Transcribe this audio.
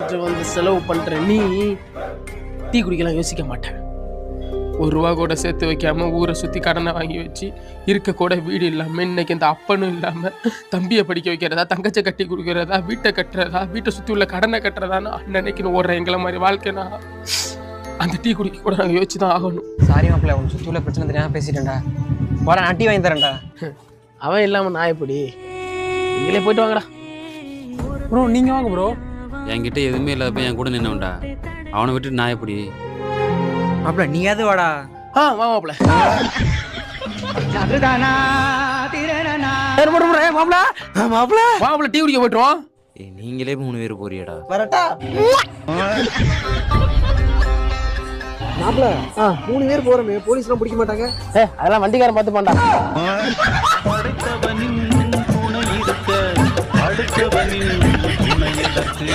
கொஞ்சம் வந்து செலவு பண்ற நீ டீ குடிக்கலாம் யோசிக்க மாட்டேன். ₹1 கூட சேர்த்து வைக்காம ஊரை சுற்றி கடனை வாங்கி வச்சு இருக்க கூட வீடு இல்லாமல் இன்னைக்கு இந்த அப்பனும் இல்லாமல் தம்பியை படிக்க வைக்கிறதா, தங்கச்சை கட்டி கொடுக்கறதா, வீட்டை கட்டுறதா, வீட்டை சுற்றி உள்ள கடனை கட்டுறதான்னு அன்னைக்குன்னு ஓடுற எங்களை மாதிரி வாழ்க்கைனா அந்த டீ குடிக்க கூட நாங்கள் யோசிச்சு தான் ஆகணும். சாரி மாப்பிள்ள, உன் சுற்றி உள்ள பிரச்சனை தெரியாமல் பேசிட்டேன்டா. வர நான் டீ வாங்கி தரேன்டா. அவன் இல்லாமல் நான் எப்படி? நீங்களே போயிட்டு வாங்கடா. ப்ரோ நீங்கள் வாங்க ப்ரோ. என்கிட்ட எதுவுமே இல்லாத என் கூட நின்னவன்டா. அவனை விட்டுட்டு நான் எப்படி? மாப்பிள்ள நீயாவது வாடா. வா மாப்பிள்ள. மாப்பிள்ள டீ குடிக்க போயிட்டுருவோம். நீங்களே 3 பேர் போறியடா. வரட்டா மாப்பிள்ள. 3 பேர் போறோமே, போலீஸ்லாம் பிடிக்க மாட்டாங்க. அதெல்லாம் வண்டிக்காரன் பார்த்து பண்ணா. அடுத்தவனின் துணை இருக்க அடுத்தவனின் துணை எதற்கு?